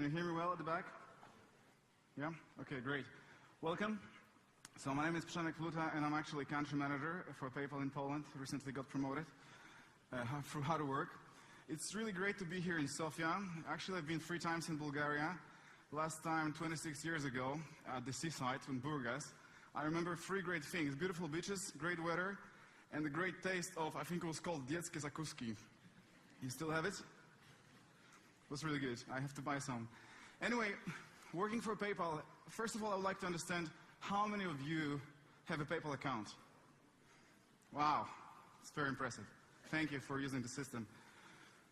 you hear me well at the back? Yeah? Okay, great. Welcome. So my name is Przemek Pluta, and I'm actually country manager for PayPal in Poland. Recently got promoted for how to work. It's really great to be here in Sofia. Actually, I've been 3 times in Bulgaria. Last time, 26 years ago, at the seaside in Burgas. I remember 3 great things: beautiful beaches, great weather, and the great taste of, I think it was called dzieckie zakuski. You still have it? It was really good. I have to buy some. Anyway, working for PayPal, first of all, I would like to understand how many of you have a PayPal account? Wow, it's very impressive. Thank you for using the system.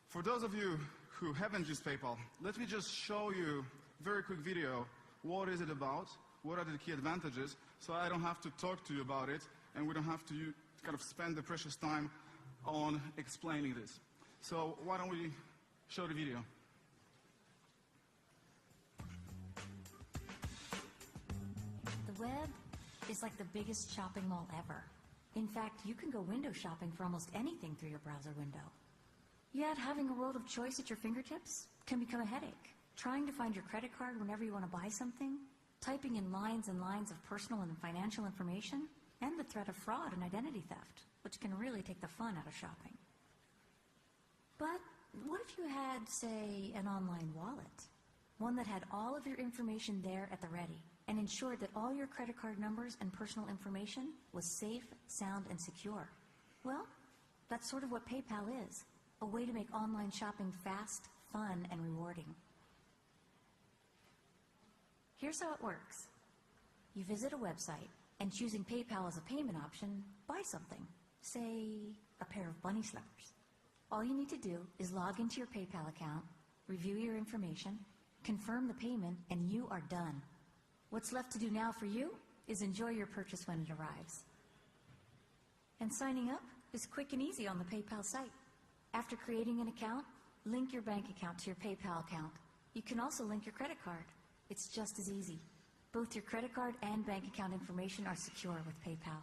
For those of you who haven't used PayPal, let me just show you a very quick video. What is it about? What are the key advantages? So I don't have to talk to you about it, and we don't have to kind of spend the precious time on explaining this. So why don't we show the video? The web is like the biggest shopping mall ever. In fact, you can go window shopping for almost anything through your browser window. Yet having a world of choice at your fingertips can become a headache. Trying to find your credit card whenever you want to buy something, typing in lines and lines of personal and financial information, and the threat of fraud and identity theft, which can really take the fun out of shopping. But what if you had, say, an online wallet? One that had all of your information there at the ready, and ensured that all your credit card numbers and personal information was safe, sound, and secure. Well, that's sort of what PayPal is, a way to make online shopping fast, fun, and rewarding. Here's how it works. You visit a website, and choosing PayPal as a payment option, buy something, say, a pair of bunny slippers. All you need to do is log into your PayPal account, review your information, confirm the payment, and you are done. What's left to do now for you is enjoy your purchase when it arrives. And signing up is quick and easy on the PayPal site. After creating an account, link your bank account to your PayPal account. You can also link your credit card. It's just as easy. Both your credit card and bank account information are secure with PayPal.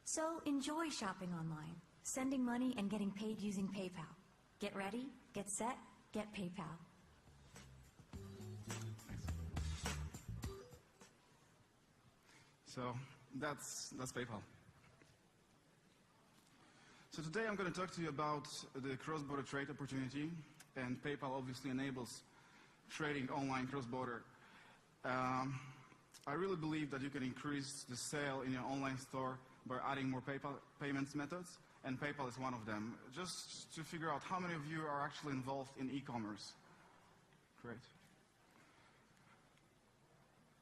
So enjoy shopping online, sending money and getting paid using PayPal. Get ready, get set, get PayPal. So that's PayPal. So today I'm going to talk to you about the cross-border trade opportunity, and PayPal obviously enables trading online cross-border. I really believe that you can increase the sale in your online store by adding more PayPal payments methods, and PayPal is one of them. Just to figure out how many of you are actually involved in e-commerce. Great.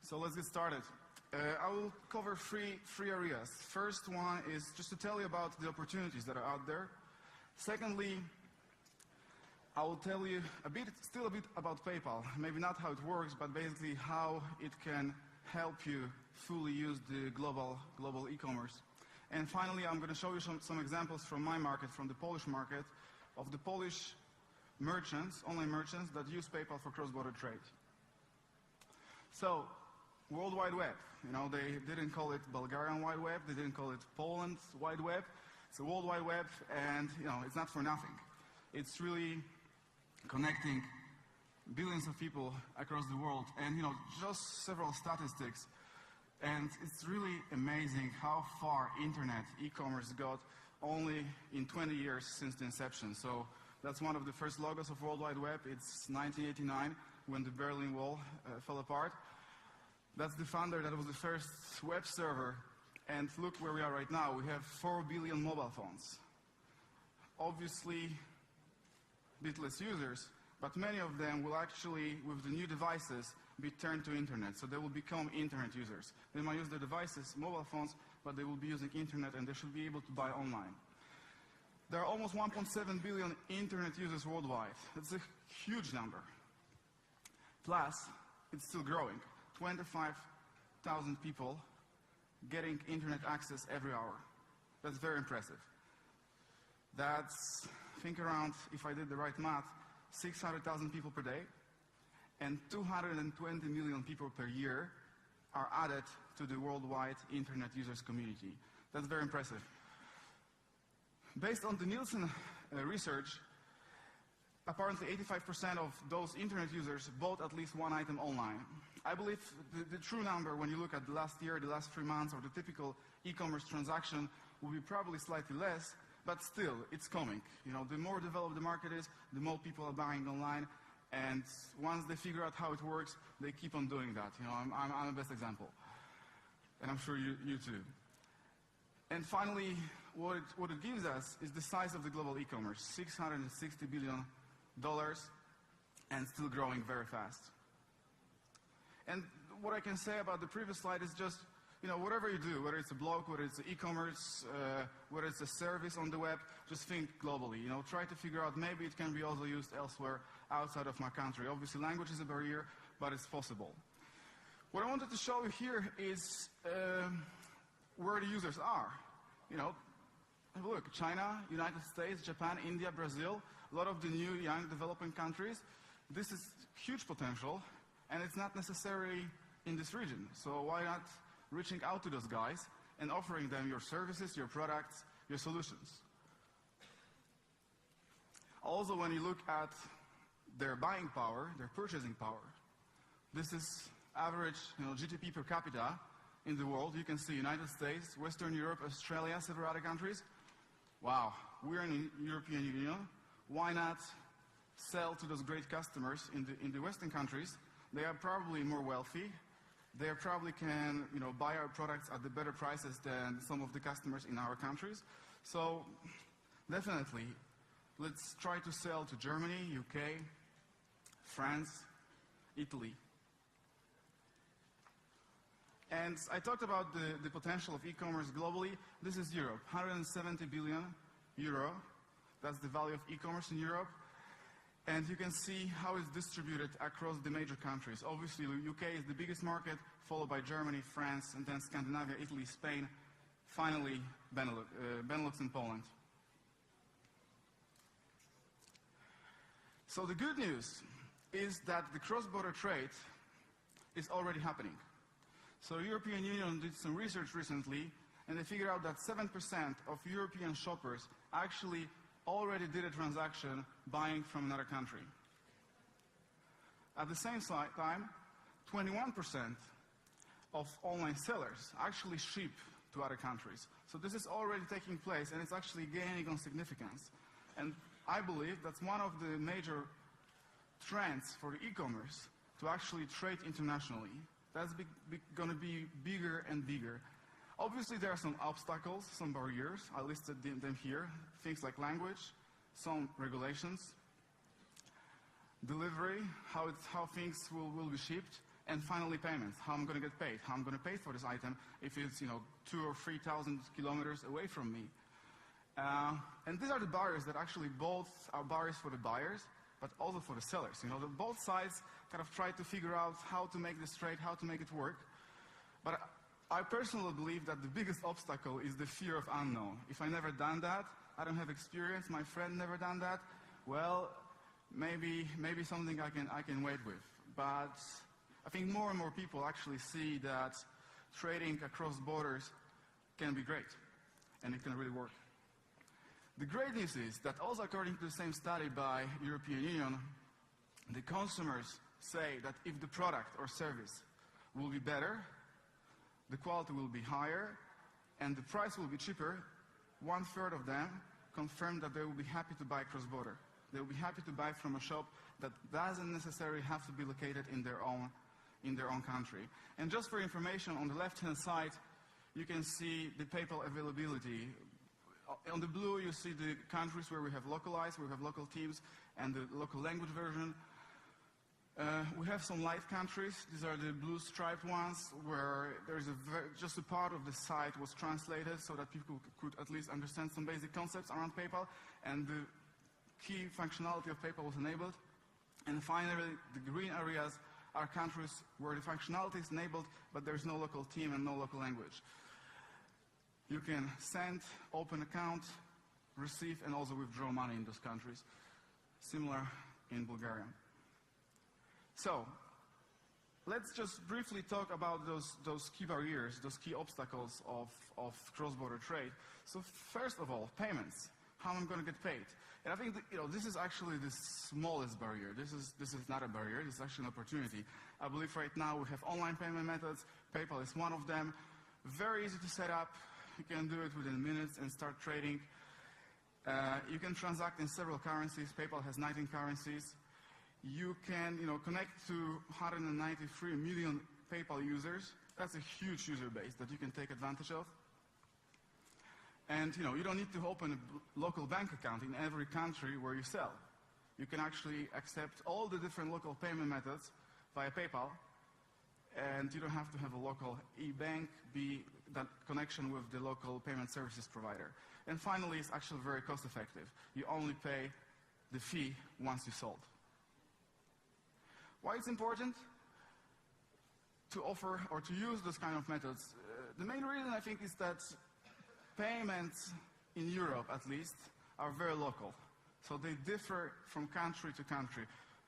So let's get started. I will cover three areas. First one is just to tell you about the opportunities that are out there. Secondly, I will tell you still a bit about PayPal. Maybe not how it works, but basically how it can help you fully use the global e-commerce. And finally, I'm going to show you some examples from my market, from the Polish market, of the Polish merchants, online merchants, that use PayPal for cross-border trade. So, World Wide Web. They didn't call it Bulgarian Wide Web, they didn't call it Poland Wide Web. It's a World Wide Web, and it's not for nothing. It's really connecting billions of people across the world, and just several statistics. And it's really amazing how far internet e-commerce got only in 20 years since the inception. So that's one of the first logos of World Wide Web. It's 1989 when the Berlin Wall fell apart. That's the founder. That was the first web server. And look where we are right now. We have 4 billion mobile phones. Obviously, bit less users, but many of them will actually, with the new devices, be turned to internet. So they will become internet users. They might use their devices, mobile phones, but they will be using internet, and they should be able to buy online. There are almost 1.7 billion internet users worldwide. That's a huge number. Plus, it's still growing. 25,000 people getting internet access every hour. That's very impressive. That's, think around, if I did the right math, 600,000 people per day, and 220 million people per year are added to the worldwide internet users community. That's very impressive. Based on the Nielsen research, apparently 85% of those internet users bought at least one item online. I believe the true number, when you look at the last year, the last 3 months, or the typical e-commerce transaction, will be probably slightly less, but still, it's coming. You know, the more developed the market is, the more people are buying online, and once they figure out how it works, they keep on doing that. You know, I'm the best example, and I'm sure you too. And finally, what it gives us is the size of the global e-commerce, $660 billion, and still growing very fast. And what I can say about the previous slide is just, you know, whatever you do, whether it's a blog, whether it's e-commerce, whether it's a service on the web, just think globally. You know, try to figure out maybe it can be also used elsewhere outside of my country. Obviously, language is a barrier, but it's possible. What I wanted to show you here is where the users are. You know, have a look. China, United States, Japan, India, Brazil, a lot of the new young developing countries. This is huge potential, and it's not necessarily in this region. So why not reaching out to those guys and offering them your services, your products, your solutions? Also, when you look at their buying power, their purchasing power, this is average, you know, GDP per capita in the world. You can see United States, Western Europe, Australia, several other countries. Wow, we're in the European Union. Why not sell to those great customers in the Western countries? They are probably more wealthy. They probably can, you know, buy our products at the better prices than some of the customers in our countries. So definitely, let's try to sell to Germany, UK, France, Italy. And I talked about the potential of e-commerce globally. This is Europe, 170 billion euro. That's the value of e-commerce in Europe. And you can see how it's distributed across the major countries. Obviously, the UK is the biggest market, followed by Germany, France, and then Scandinavia, Italy, Spain, finally Benelux and Poland. So the good news is that the cross-border trade is already happening. So the European Union did some research recently, and they figured out that 7% of European shoppers actually already did a transaction buying from another country. At the same time, 21% of online sellers actually ship to other countries. So this is already taking place, and it's actually gaining on significance. And I believe that's one of the major trends for e-commerce, to actually trade internationally. That's going to be bigger and bigger. Obviously, there are some obstacles, some barriers. I listed them here. Things like language, some regulations, delivery, how things will be shipped, and finally payments, how I'm going to get paid, how I'm going to pay for this item if it's, you know, 2,000 or 3,000 kilometers away from me. And these are the barriers that actually both are barriers for the buyers, but also for the sellers. You know, both sides kind of try to figure out how to make this trade, how to make it work. But I personally believe that the biggest obstacle is the fear of unknown. If I never done that, I don't have experience, my friend never done that, well, maybe something I can wait with. But I think more and more people actually see that trading across borders can be great, and it can really work. The great news is that also according to the same study by European Union, the consumers say that if the product or service will be better, the quality will be higher, and the price will be cheaper, 1/3 of them confirm that they will be happy to buy cross-border. They will be happy to buy from a shop that doesn't necessarily have to be located in their own country. And just for information, on the left-hand side, you can see the PayPal availability. On the blue, you see the countries where we have localized, where we have local teams, and the local language version. We have some light countries. These are the blue striped ones, where there's just a part of the site was translated so that people could at least understand some basic concepts around PayPal, and the key functionality of PayPal was enabled. And finally, the green areas are countries where the functionality is enabled, but there's no local team and no local language. You can send, open account, receive, and also withdraw money in those countries. Similar in Bulgaria. So, let's just briefly talk about those key barriers, those key obstacles of cross-border trade. So first of all, payments. how I'm going to get paid. And I think that, this is actually the smallest barrier. This is not a barrier. This is actually an opportunity. I believe right now we have online payment methods. PayPal is one of them. Very easy to set up. You can do it within minutes and start trading. You can transact in several currencies. PayPal has 19 currencies. You can, connect to 193 million PayPal users. That's a huge user base that you can take advantage of. And, you don't need to open a local bank account in every country where you sell. You can actually accept all the different local payment methods via PayPal, and you don't have to have a local e-bank, that connection with the local payment services provider. And finally, it's actually very cost effective. You only pay the fee once you sold. Why it's important to offer or to use those kind of methods? The main reason, I think, is that payments in Europe, at least, are very local. So they differ from country to country.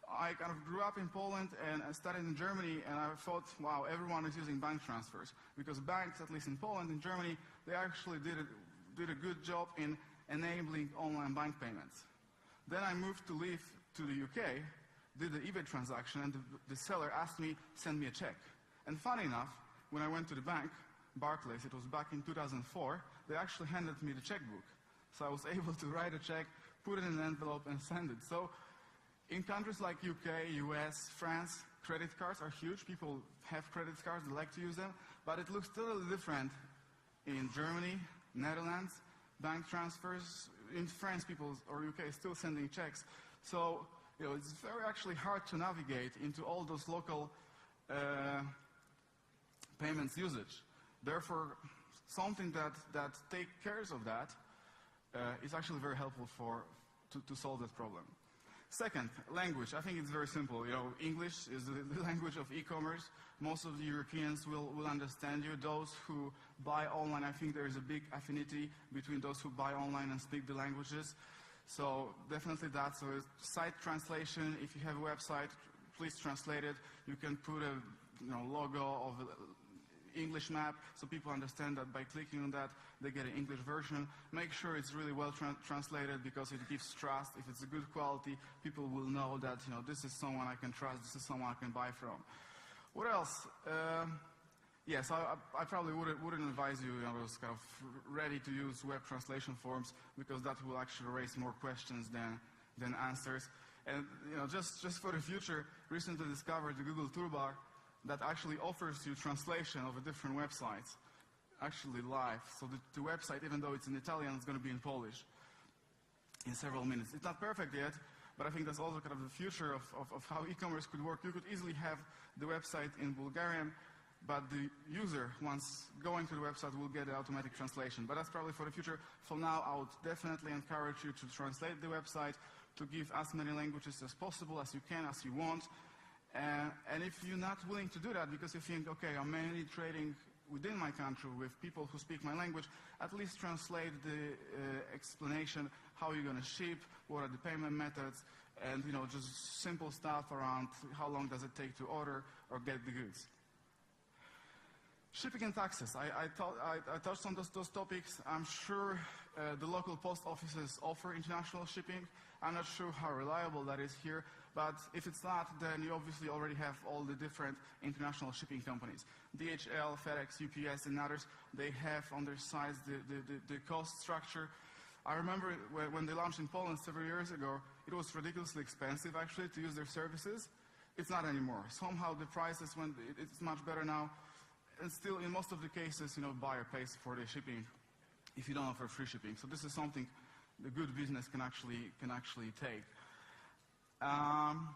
I kind of grew up in Poland and I studied in Germany, and I thought, wow, everyone is using bank transfers. Because banks, at least in Poland and Germany, they actually did a good job in enabling online bank payments. Then I moved to live to the UK, did the eBay transaction, and the seller asked me, send me a check. And funny enough, when I went to the bank, Barclays, it was back in 2004, they actually handed me the checkbook. So I was able to write a check, put it in an envelope, and send it. So in countries like UK, US, France, credit cards are huge. People have credit cards, they like to use them, but it looks totally different in Germany, Netherlands, bank transfers. In France, people, or UK, still sending checks. So, it's very actually hard to navigate into all those local payments usage. Therefore, something that takes care of that is actually very helpful to solve that problem. Second, language. I think it's very simple. English is the language of e-commerce. Most of the Europeans will understand you. Those who buy online, I think there is a big affinity between those who buy online and speak the languages. So definitely that. So site translation, if you have a website, please translate it. You can put a logo of an English map so people understand that by clicking on that, they get an English version. Make sure it's really well translated because it gives trust. If it's a good quality, people will know that this is someone I can trust, this is someone I can buy from. What else? Yes, I probably wouldn't advise you, those kind of ready-to-use web translation forms, because that will actually raise more questions than answers. And just for the future, recently discovered the Google toolbar that actually offers you translation of different websites, actually live. So the website, even though it's in Italian, is going to be in Polish in several minutes. It's not perfect yet, but I think that's also kind of the future of how e-commerce could work. You could easily have the website in Bulgarian, but the user, once going to the website, will get an automatic translation. But that's probably for the future. For now, I would definitely encourage you to translate the website, to give as many languages as possible, as you can, as you want. And if you're not willing to do that because you think, okay, I'm mainly trading within my country with people who speak my language, at least translate the explanation, how you're going to ship, what are the payment methods, and just simple stuff around how long does it take to order or get the goods. Shipping and taxes. I touched on those topics. I'm sure the local post offices offer international shipping. I'm not sure how reliable that is here, but if it's not, then you obviously already have all the different international shipping companies. DHL, FedEx, UPS, and others, they have on their sides the cost structure. I remember when they launched in Poland several years ago, it was ridiculously expensive actually to use their services. It's not anymore. Somehow the prices it's much better now. And still, in most of the cases, buyer pays for the shipping if you don't offer free shipping. So this is something the good business can actually take. On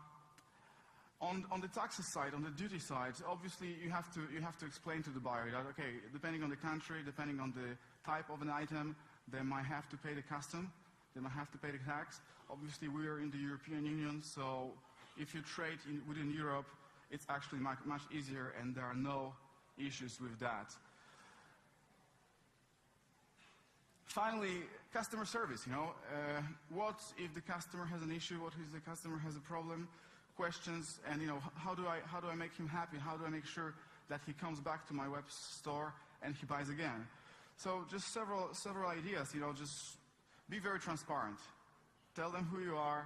the taxes side, on the duty side, obviously you have to explain to the buyer that, okay, depending on the country, depending on the type of an item, they might have to pay the custom, they might have to pay the tax. Obviously, we are in the European Union, so if you trade within Europe, it's actually much easier, and there are no issues with that. Finally, customer service. What if the customer has an issue? What if the customer has a problem? Questions, and how do I make him happy? How do I make sure that he comes back to my web store and he buys again? So just several ideas. Just Be very transparent. Tell them who you are,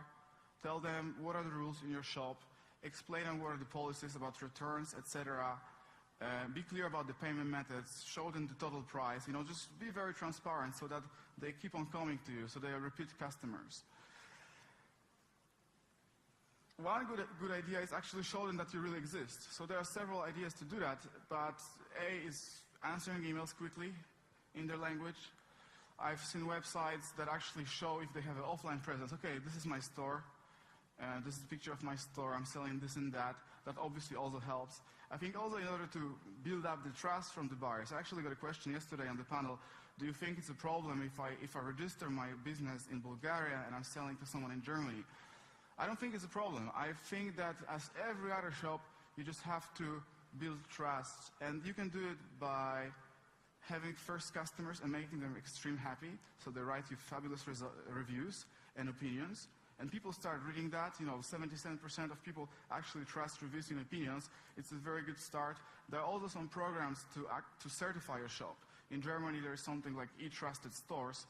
tell them what are the rules in your shop, explain them what are the policies about returns, etc. Be clear about the payment methods, show them the total price, just be very transparent so that they keep on coming to you, so they are repeat customers. One good idea is actually show them that you really exist. So there are several ideas to do that, but A is answering emails quickly in their language. I've seen websites that actually show if they have an offline presence. Okay, this is my store. This is a picture of my store. I'm selling this and that. That obviously also helps. I think also in order to build up the trust from the buyers. I actually got a question yesterday on the panel. Do you think it's a problem if I register my business in Bulgaria and I'm selling to someone in Germany? I don't think it's a problem. I think that as every other shop, you just have to build trust. And you can do it by having first customers and making them extremely happy. So they write you fabulous reviews and opinions. And people start reading that. 77% of people actually trust reviews and opinions. It's a very good start. There are also some programs to certify your shop. In Germany, there's something like e-trusted stores.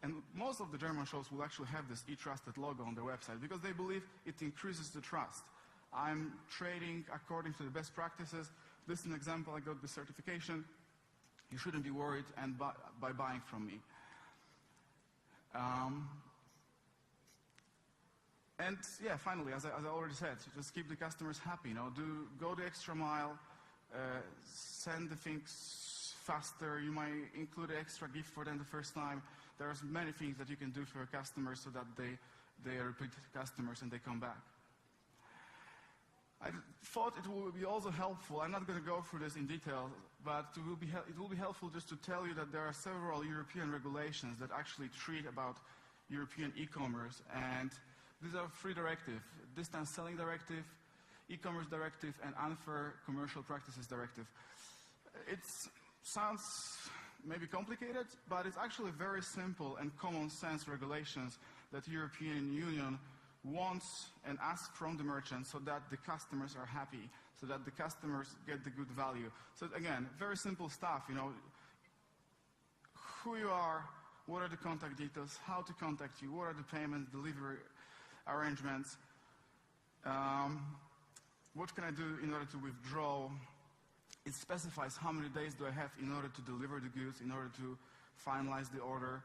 And most of the German shops will actually have this e-trusted logo on their website because they believe it increases the trust. I'm trading according to the best practices. This is an example. I got the certification. You shouldn't be worried by buying from me. And yeah, finally, as I already said, just keep the customers happy. Go the extra mile, send the things faster. You might include an extra gift for them the first time. There's many things that you can do for your customers so that they are repeat customers and they come back. I thought it would be also helpful. I'm not going to go through this in detail, but it will be helpful just to tell you that there are several European regulations that actually treat about European e-commerce, and these are 3 directives: Distance Selling Directive, E-commerce Directive, and Unfair Commercial Practices Directive. It sounds maybe complicated, but it's actually very simple and common sense regulations that the European Union wants and asks from the merchants so that the customers are happy, so that the customers get the good value. So again, very simple stuff, who you are, what are the contact details, how to contact you, what are the payment, delivery arrangements, what can I do in order to withdraw. It specifies how many days do I have in order to deliver the goods, in order to finalize the order.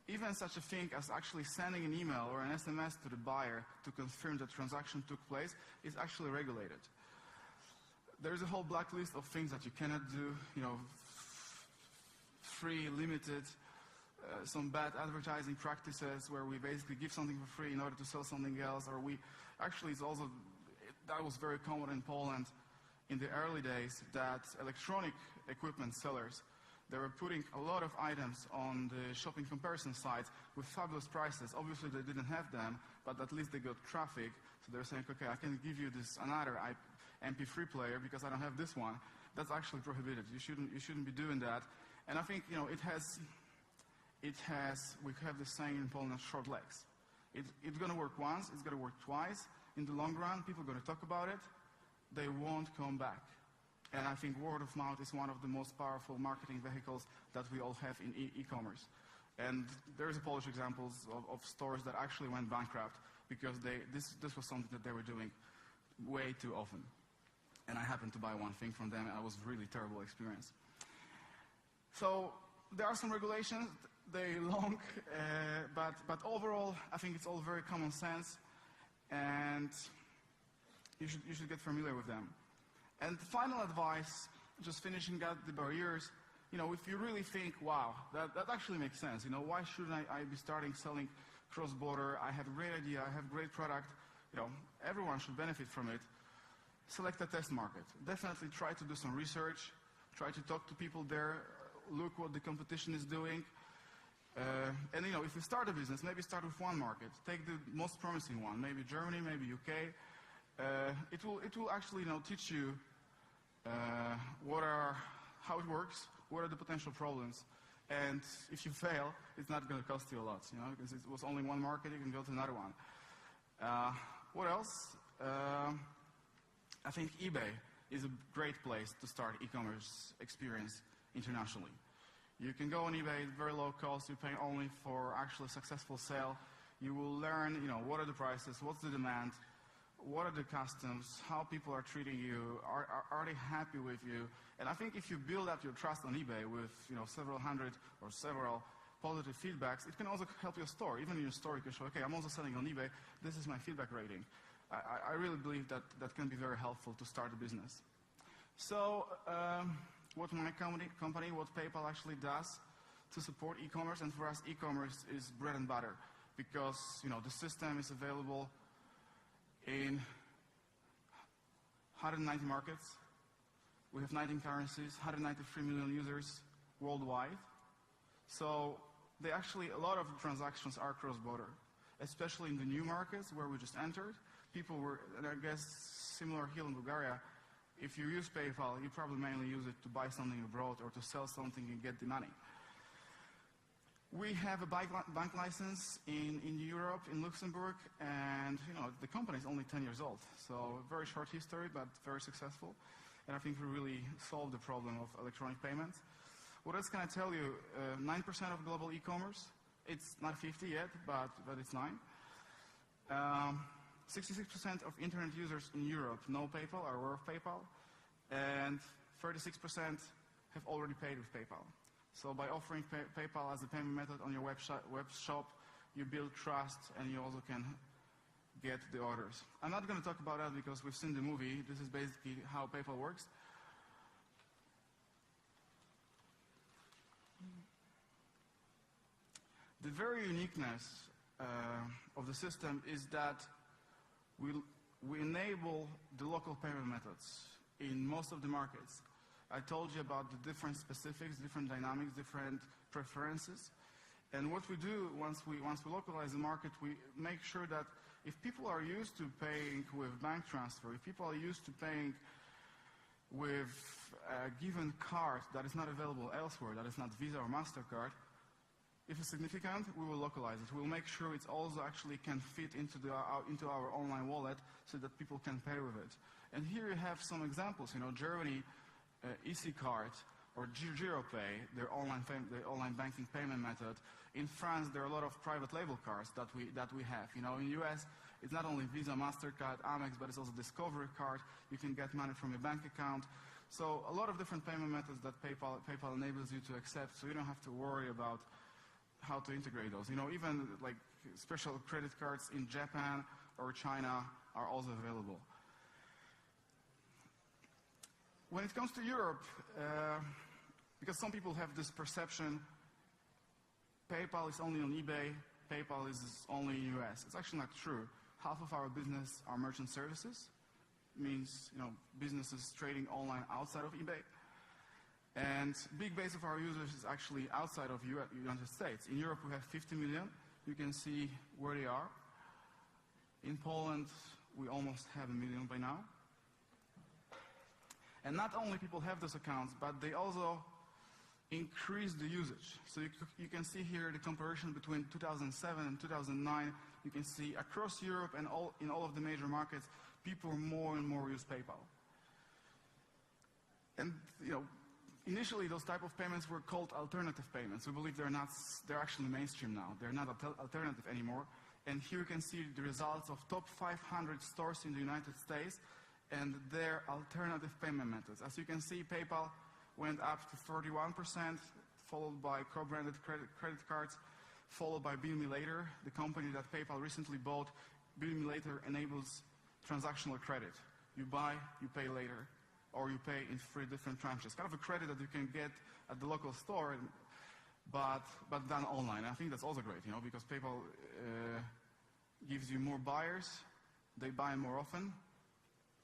Even such a thing as actually sending an email or an SMS to the buyer to confirm that transaction took place is actually regulated. There's a whole blacklist of things that you cannot do, free, limited, some bad advertising practices where we basically give something for free in order to sell something else, or that was very common in Poland in the early days, that electronic equipment sellers, they were putting a lot of items on the shopping comparison sites with fabulous prices. Obviously they didn't have them, but at least they got traffic. So they're saying, okay, I can give you this another MP3 player because I don't have this one. That's actually prohibited. You shouldn't be doing that. And I think we have this saying in Poland, short legs. It's going to work once, it's going to work twice. In the long run, people are going to talk about it. They won't come back. And I think word of mouth is one of the most powerful marketing vehicles that we all have in e-commerce. And there's a Polish examples of stores that actually went bankrupt because this was something that they were doing way too often. And I happened to buy one thing from them, and it was a really terrible experience. So there are some regulations, they're long, but overall, I think it's all very common sense, and you should get familiar with them. And the final advice, just finishing out the barriers, if you really think, wow, that actually makes sense, why shouldn't I be starting selling cross-border? I have a great idea, I have a great product, everyone should benefit from it. Select a test market. Definitely try to do some research, try to talk to people there, look what the competition is doing. And if you start a business, maybe start with one market. Take the most promising one, maybe Germany, maybe UK. It will actually teach you how it works, what are the potential problems, and if you fail, it's not going to cost you a lot, because it was only one market, you can go to another one. What else? I think eBay is a great place to start e-commerce experience internationally. You can go on eBay, very low cost, you pay only for actually successful sale. You will learn, what are the prices, what's the demand, what are the customs, how people are treating you, are they happy with you? And I think if you build up your trust on eBay with, several hundred or several positive feedbacks, it can also help your store. Even in your store, you can show, okay, I'm also selling on eBay, this is my feedback rating. I really believe that can be very helpful to start a business. So, what my company, what PayPal actually does to support e-commerce, and for us e-commerce is bread and butter because the system is available in 190 markets. We have 19 currencies, 193 million users worldwide. So a lot of transactions are cross-border, especially in the new markets where we just entered. People were, and I guess similar here in Bulgaria, if you use PayPal, you probably mainly use it to buy something abroad or to sell something and get the money. We have a bank license in Europe, in Luxembourg, and the company is only 10 years old. So a very short history, but very successful. And I think we really solved the problem of electronic payments. What else can I tell you? 9% of global e-commerce. It's not 50 yet, but it's 9. 66% of internet users in Europe know PayPal, are aware of PayPal, and 36% have already paid with PayPal. So by offering PayPal as a payment method on your web shop, you build trust and you also can get the orders. I'm not going to talk about that because we've seen the movie. This is basically how PayPal works. The very uniqueness of the system is that we enable the local payment methods in most of the markets. I told you about the different specifics, different dynamics, different preferences. And what we do once we localize the market, we make sure that if people are used to paying with bank transfer, if people are used to paying with a given card that is not available elsewhere, that is not Visa or MasterCard, if it's significant, we will localize it. We'll make sure it also actually can fit into our online wallet so that people can pay with it. And here you have some examples. Germany, EasyCard or GiroPay, their online banking payment method. In France, there are a lot of private label cards that we have. In the US, it's not only Visa, MasterCard, Amex, but it's also Discovery card. You can get money from your bank account. So a lot of different payment methods that PayPal enables you to accept, so you don't have to worry about how to integrate those. Even like special credit cards in Japan or China are also available. When it comes to Europe, because some people have this perception, PayPal is only on eBay, PayPal is only in the US. It's actually not true. Half of our business are merchant services. It means, businesses trading online outside of eBay. And big base of our users is actually outside of United States. In Europe, we have 50 million. You can see where they are. In Poland, we almost have 1 million by now. And not only people have those accounts, but they also increase the usage. So you can see here the comparison between 2007 and 2009. You can see across Europe and in all of the major markets, people more and more use PayPal. And initially those type of payments were called alternative payments. We believe they're actually mainstream now. They're not alternative anymore. And here you can see the results of top 500 stores in the United States and their alternative payment methods. As you can see, PayPal went up to 31%, followed by co-branded credit cards, followed by Bill Me Later, the company that PayPal recently bought. Bill Me Later enables transactional credit. You buy, you pay later, or you pay in 3 different tranches. Kind of a credit that you can get at the local store, but done online. I think that's also great, because PayPal gives you more buyers, they buy more often.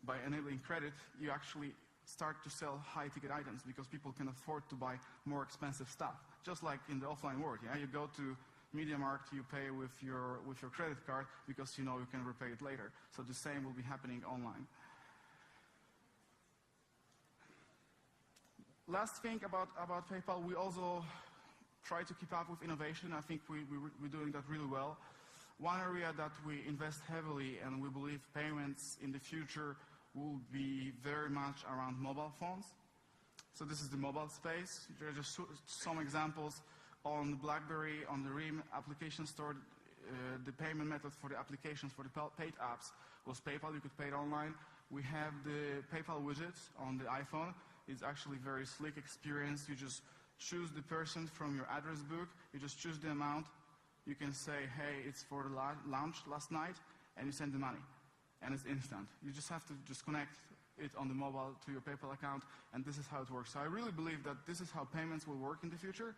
By enabling credit, you actually start to sell high-ticket items because people can afford to buy more expensive stuff. Just like in the offline world, you go to MediaMarkt, you pay with your credit card because you can repay it later. So the same will be happening online. Last thing about PayPal, we also try to keep up with innovation. I think we're doing that really well. One area that we invest heavily and we believe payments in the future will be very much around mobile phones. So this is the mobile space. There are just some examples on BlackBerry, on the RIM application store. The payment method for the applications for the paid apps was PayPal. You could pay it online. We have the PayPal widget on the iPhone. It's actually a very slick experience. You just choose the person from your address book. You just choose the amount. You can say, hey, it's for the launch last night, and you send the money. And it's instant. You just have to just connect it on the mobile to your PayPal account, and this is how it works. So I really believe that this is how payments will work in the future,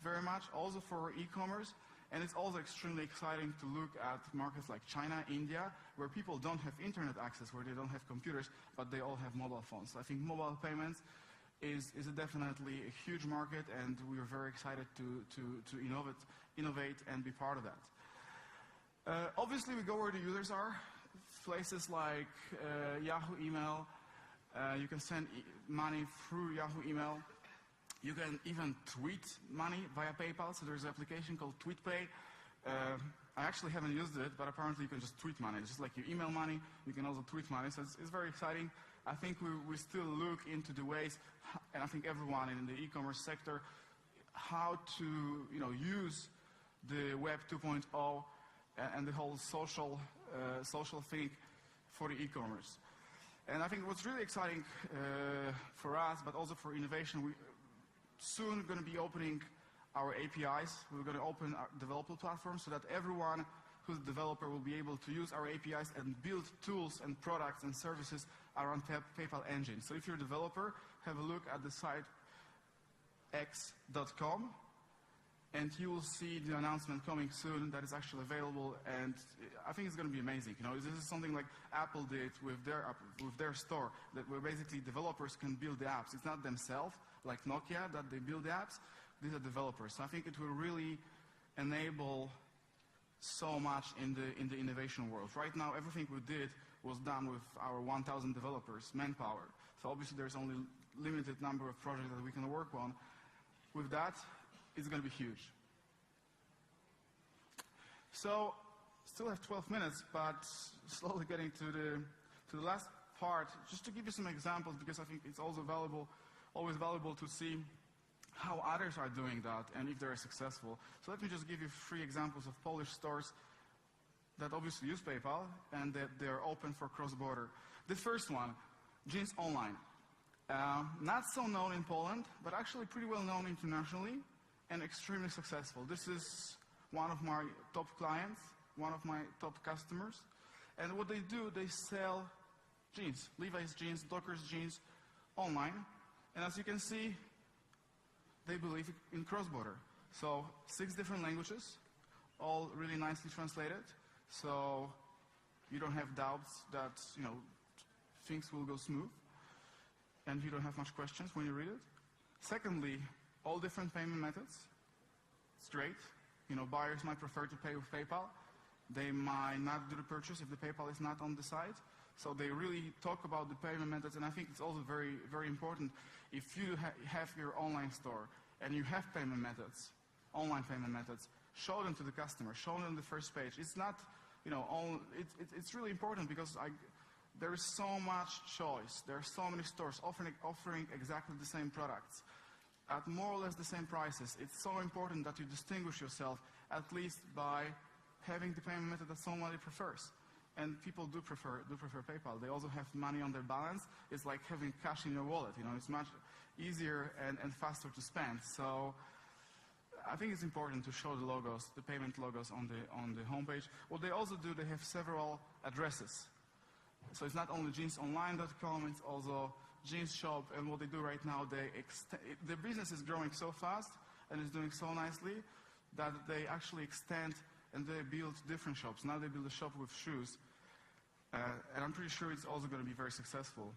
very much, also for e-commerce. And it's also extremely exciting to look at markets like China, India, where people don't have internet access, where they don't have computers, but they all have mobile phones. So I think mobile payments is definitely a huge market, and we are very excited to innovate and be part of that. Obviously, we go where the users are. Places like Yahoo email. You can send money through Yahoo email. You can even tweet money via PayPal. So there's an application called TweetPay. I actually haven't used it, but apparently you can just tweet money. It's just like you email money, you can also tweet money. So it's very exciting. I think we still look into the ways, and I think everyone in the e-commerce sector, how to use the Web 2.0 and the whole social thing for the e-commerce. And I think what's really exciting for us, but also for innovation, we soon going to be opening our APIs. We're going to open our developer platform so that everyone who's a developer will be able to use our APIs and build tools and products and services around PayPal engine. So if you're a developer, have a look at the site x.com, and you will see the announcement coming soon that is actually available, and I think it's going to be amazing. This is something like Apple did with their store, that where basically developers can build the apps. It's not themselves, like Nokia, that they build the apps. These are developers. So I think it will really enable so much in the innovation world. Right now, everything we did was done with our 1,000 developers, manpower. So obviously, there's only limited number of projects that we can work on. With that, it's going to be huge. So, still have 12 minutes, but slowly getting to the last part, just to give you some examples, because I think it's also always valuable to see how others are doing that and if they're successful. So let me just give you 3 examples of Polish stores that obviously use PayPal and that they're open for cross-border. The first one, Jeans Online. Not so known in Poland, but actually pretty well known internationally and extremely successful. This is one of my top clients, one of my top customers. And what they do, they sell jeans, Levi's jeans, Dockers jeans online. And as you can see, they believe in cross-border. So 6 different languages, all really nicely translated. So you don't have doubts that things will go smooth, and you don't have much questions when you read it. Secondly, all different payment methods. Straight. Buyers might prefer to pay with PayPal. They might not do the purchase if the PayPal is not on the site. So they really talk about the payment methods, and I think it's also very, very important. If you have your online store and you have payment methods, online payment methods, show them to the customer, show them the first page. It's not, it's really important because there is so much choice. There are so many stores offering exactly the same products at more or less the same prices. It's so important that you distinguish yourself at least by having the payment method that somebody prefers. And people do prefer PayPal. They also have money on their balance. It's like having cash in your wallet. It's much easier and faster to spend. So I think it's important to show the logos, the payment logos on the homepage. What they also do, they have several addresses. So it's not only jeansonline.com, it's also Jeans Shop. And what they do right now, the business is growing so fast and is doing so nicely that they actually extend and they build different shops. Now they build a shop with shoes. And I'm pretty sure it's also going to be very successful.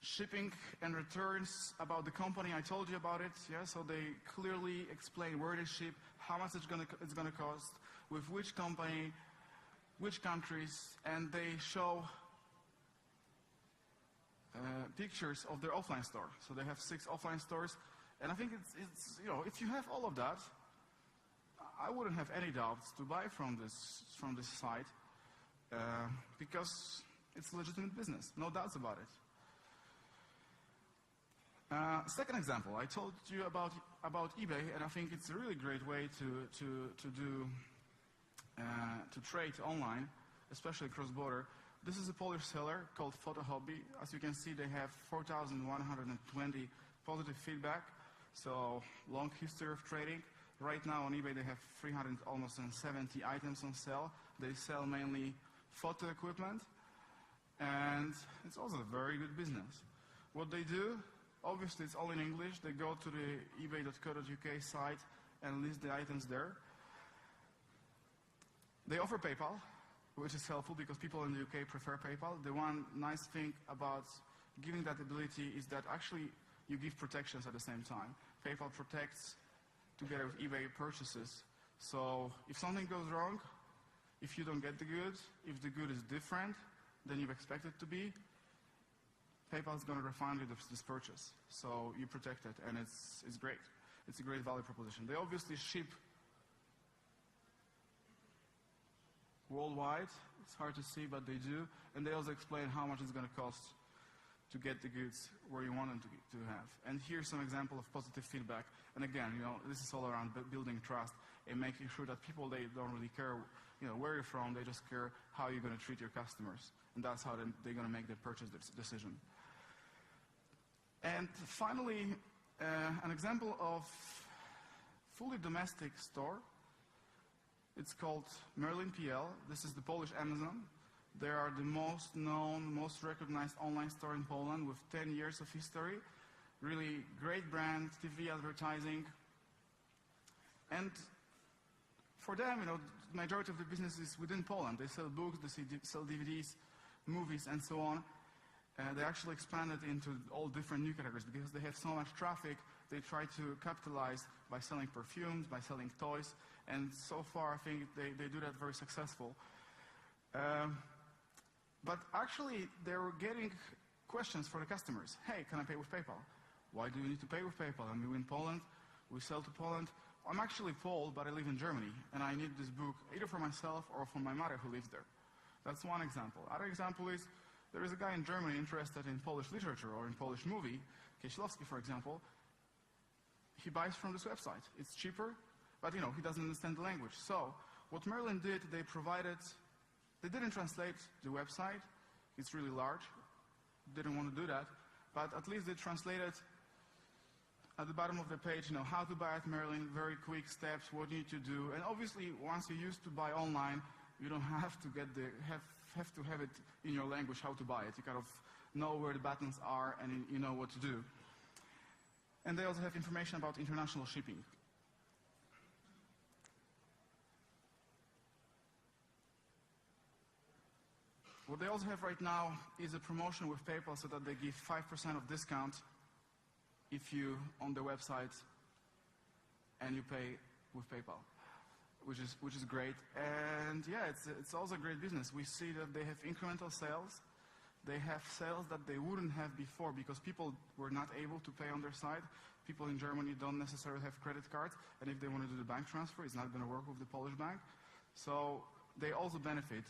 Shipping and returns, about the company, I told you about it. Yeah, so they clearly explain where they ship, how much it's going to cost, with which company, which countries, and they show pictures of their offline store. So they have 6 offline stores, and I think it's if you have all of that, I wouldn't have any doubts to buy from this site because it's a legitimate business, no doubts about it. Second example, I told you about eBay, and I think it's a really great way to trade online, especially cross-border. This is a Polish seller called Photo Hobby. As you can see, they have 4,120 positive feedback, so long history of trading. Right now on eBay they have 370 items on sale. They sell mainly photo equipment, and it's also a very good business. What they do, obviously it's all in English. They go to the ebay.co.uk site and list the items there. They offer PayPal, which is helpful because people in the UK prefer PayPal. The one nice thing about giving that ability is that actually you give protections at the same time. PayPal protects together with eBay purchases. So if something goes wrong, if you don't get the good, if the good is different than you've expected to be, PayPal is going to refund you this purchase. So you protect it, and it's great. It's a great value proposition. They obviously ship worldwide. It's hard to see, but they do. And they also explain how much it's going to cost to get the goods where you want them to have. And here's some example of positive feedback. And again, this is all around building trust and making sure that people, they don't really care, where you're from. They just care how you're going to treat your customers. And that's how they're going to make their purchase decision. And finally, an example of fully domestic store. It's called Merlin PL. This is the Polish Amazon. They are the most known, most recognized online store in Poland with 10 years of history. Really great brand, TV advertising. And for them, the majority of the business is within Poland. They sell books, they sell DVDs, movies, and so on. They actually expanded into all different new categories because they have so much traffic. They try to capitalize by selling perfumes, by selling toys, and so far I think they do that very successful. But actually they were getting questions for the customers. Hey, can I pay with PayPal? Why do you need to pay with PayPal? I mean, we're in Poland, we sell to Poland. I'm actually Pole, but I live in Germany, and I need this book either for myself or for my mother who lives there. That's one example. Other example is, there is a guy in Germany interested in Polish literature or in Polish movie, Kieślowski for example. He buys from this website. It's cheaper, but he doesn't understand the language. So what Merlin did, they didn't translate the website. It's really large. Didn't want to do that, but at least they translated at the bottom of the page, how to buy at Merlin, very quick steps, what you need to do. And obviously, once you used to buy online, you don't have to have to have it in your language how to buy it. You kind of know where the buttons are and you know what to do. And they also have information about international shipping. What they also have right now is a promotion with PayPal so that they give 5% of discount if you on their website and you pay with PayPal, which is great. And yeah, it's also a great business. We see that they have incremental sales. They have sales that they wouldn't have before because people were not able to pay on their side. People in Germany don't necessarily have credit cards, and if they want to do the bank transfer, it's not going to work with the Polish bank. So they also benefit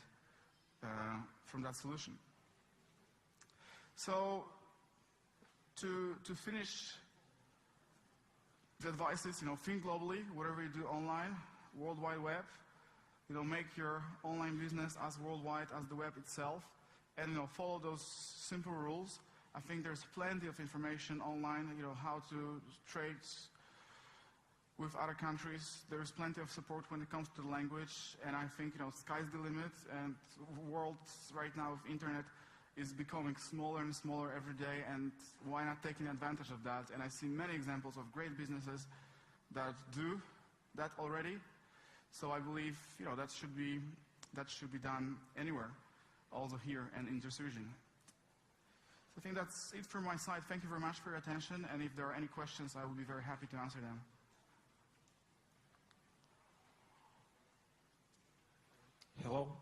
from that solution. So to finish, the advice is, think globally, whatever you do online, World Wide Web, make your online business as worldwide as the web itself, and follow those simple rules. I think there's plenty of information online, how to trade with other countries. There's plenty of support when it comes to the language, and I think, sky's the limit, and the world right now with internet is becoming smaller and smaller every day, and why not taking advantage of that? And I see many examples of great businesses that do that already. So I believe, that should be done anywhere, also here and in this region. So I think that's it from my side. Thank you very much for your attention, and if there are any questions, I will be very happy to answer them. Hello.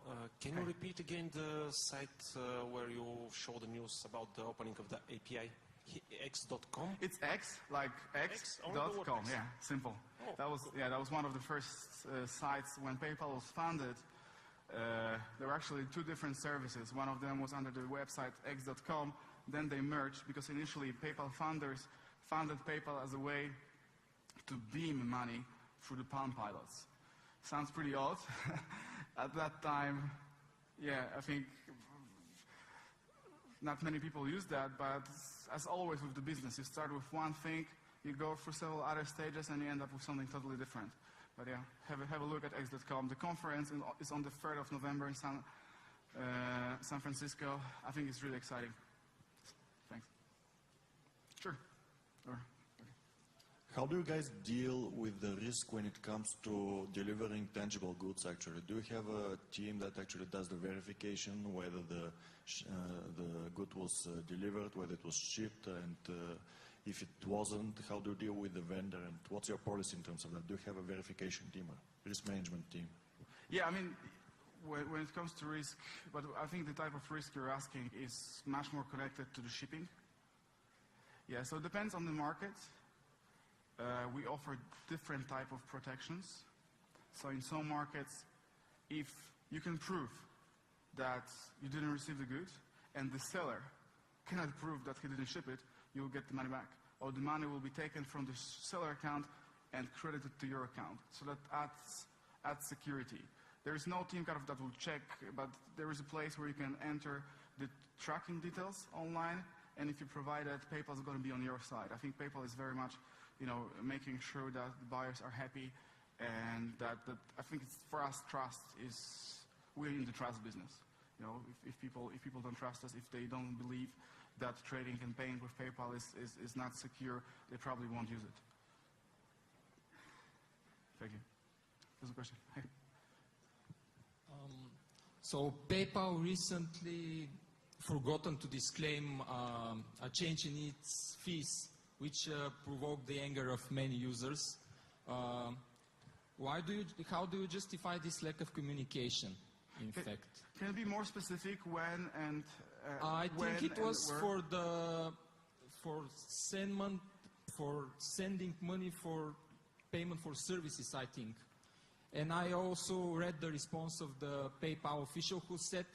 Can you repeat again the site where you show the news about the opening of the API? X.com? It's X, like X.com. Yeah, simple. Oh, that was one of the first sites when PayPal was founded. There were actually two different services. One of them was under the website X.com. Then they merged because initially PayPal founders founded PayPal as a way to beam money through the Palm Pilots. Sounds pretty odd. At that time, yeah, I think not many people use that, but as always with the business, you start with one thing, you go through several other stages, and you end up with something totally different. But yeah, have a look at x.com. The conference is on the 3rd of November in San Francisco. I think it's really exciting. Thanks. Sure. How do you guys deal with the risk when it comes to delivering tangible goods, actually? Do you have a team that actually does the verification, whether the good was delivered, whether it was shipped, and if it wasn't, how do you deal with the vendor, and what's your policy in terms of that? Do you have a verification team, a risk management team? Yeah, I mean, when it comes to risk, but I think the type of risk you're asking is much more connected to the shipping. Yeah, so it depends on the market. We offer different type of protections. So in some markets, if you can prove that you didn't receive the goods and the seller cannot prove that he didn't ship it, you'll get the money back. Or the money will be taken from the seller account and credited to your account. So that adds security. There is no team kind of that will check, but there is a place where you can enter the tracking details online, and if you provide that, PayPal is going to be on your side. I think PayPal is very much, making sure that the buyers are happy, and that I think it's, for us, trust is, we're in the trust business. If people don't trust us, if they don't believe that trading and paying with PayPal is not secure, they probably won't use it. Thank you. There's a question. Hey. So PayPal recently forgotten to disclaim a change in its fees, which provoked the anger of many users. How do you justify this lack of communication, in fact? Can you be more specific when and I think it was where? for sending money for payment for services, I think. And I also read the response of the PayPal official who said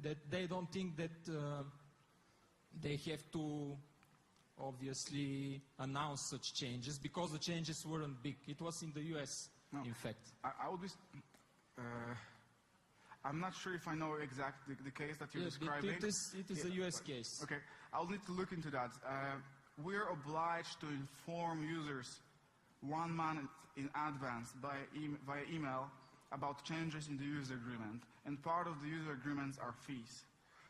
that they don't think that they have to obviously announce such changes because the changes weren't big. It was in the US, in fact. I would be. I'm not sure if I know exactly the case that you're describing. It is a US case. Okay, I'll need to look into that. We're obliged to inform users 1 month in advance via email about changes in the user agreement. And part of the user agreements are fees.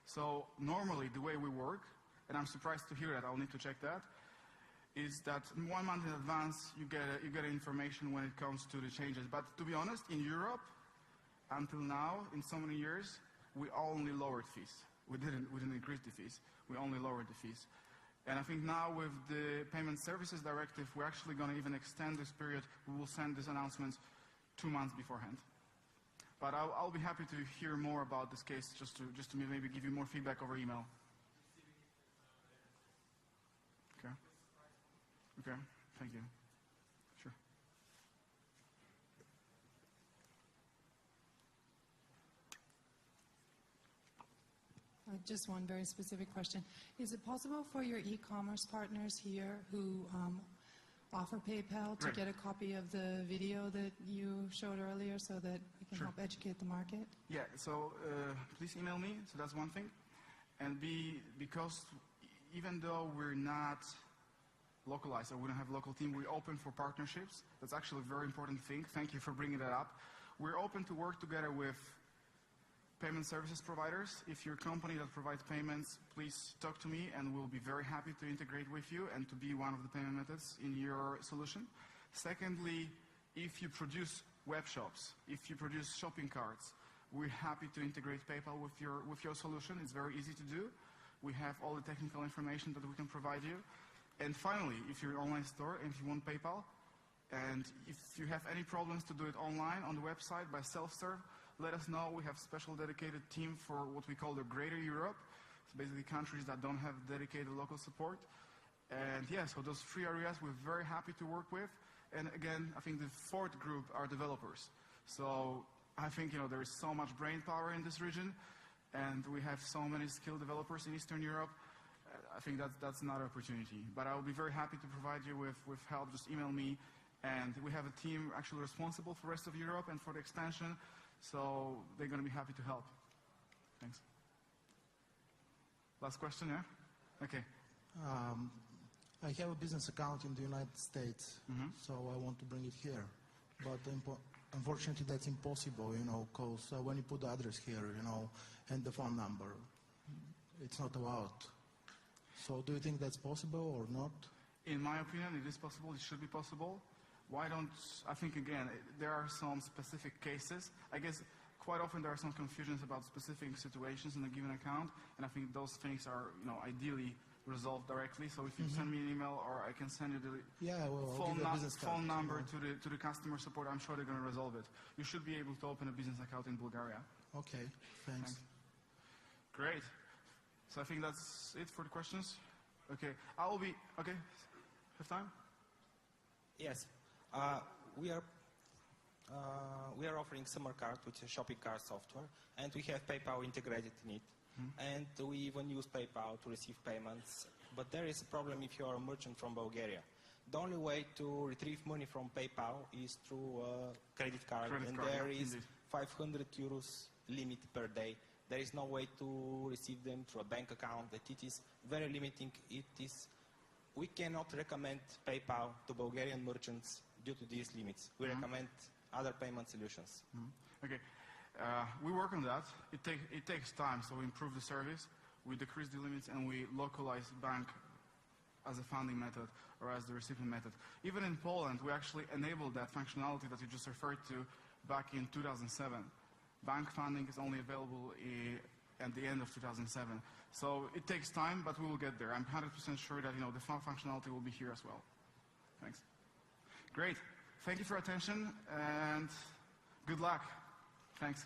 So normally the way we work, and I'm surprised to hear that, I'll need to check that, is that 1 month in advance you get information when it comes to the changes. But to be honest, in Europe, until now, in so many years, we only lowered fees. We didn't increase the fees. We only lowered the fees. And I think now with the Payment Services Directive, we're actually going to even extend this period. We will send these announcements 2 months beforehand. But I'll be happy to hear more about this case, just to maybe give you more feedback over email. Okay, thank you. Sure. Just one very specific question. Is it possible for your e-commerce partners here who offer PayPal to get a copy of the video that you showed earlier so that we can help educate the market? Yeah, so please email me, so that's one thing. And because even though we're not localized, or we don't have a local team, we're open for partnerships. That's actually a very important thing. Thank you for bringing that up. We're open to work together with payment services providers. If you're a company that provides payments, please talk to me and we'll be very happy to integrate with you and to be one of the payment methods in your solution. Secondly, if you produce web shops, if you produce shopping carts, we're happy to integrate PayPal with your solution. It's very easy to do. We have all the technical information that we can provide you. And finally, if you're an online store and if you want PayPal, and if you have any problems to do it online on the website by self-serve, let us know. We have a special dedicated team for what we call the Greater Europe. It's basically countries that don't have dedicated local support. And yeah, so those 3 areas we're very happy to work with. And again, I think the 4th group are developers. So I think there is so much brain power in this region, and we have so many skilled developers in Eastern Europe. I think that's another opportunity. But I will be very happy to provide you with help. Just email me. And we have a team actually responsible for the rest of Europe and for the expansion. So they're going to be happy to help. Thanks. Last question, yeah? Okay. I have a business account in the United States, so I want to bring it here. But unfortunately, that's impossible, because when you put the address here, and the phone number, it's not allowed. So do you think that's possible or not? In my opinion, it is possible. It should be possible. I think, again, there are some specific cases. I guess quite often there are some confusions about specific situations in a given account, and I think those things are, ideally resolved directly. So if you send me an email, or I can send you the phone number to the customer support, I'm sure they're going to resolve it. You should be able to open a business account in Bulgaria. Okay, thanks. Great. So I think that's it for the questions. Okay, okay, have time? Yes. We are offering summer card, which is shopping cart software, and we have PayPal integrated in it. And we even use PayPal to receive payments. But there is a problem if you are a merchant from Bulgaria. The only way to retrieve money from PayPal is through a credit card, there is 500 euros limit per day. There is no way to receive them through a bank account. That it is very limiting. We cannot recommend PayPal to Bulgarian merchants due to these limits. We recommend other payment solutions. Okay. We work on that. It takes time, so we improve the service, we decrease the limits, and we localize bank as a funding method or as the recipient method. Even in Poland, we actually enabled that functionality that you just referred to back in 2007. Bank funding is only available at the end of 2007. So it takes time, but we will get there. I'm 100% sure that the functionality will be here as well. Thanks. Great. Thank you for your attention, and good luck. Thanks.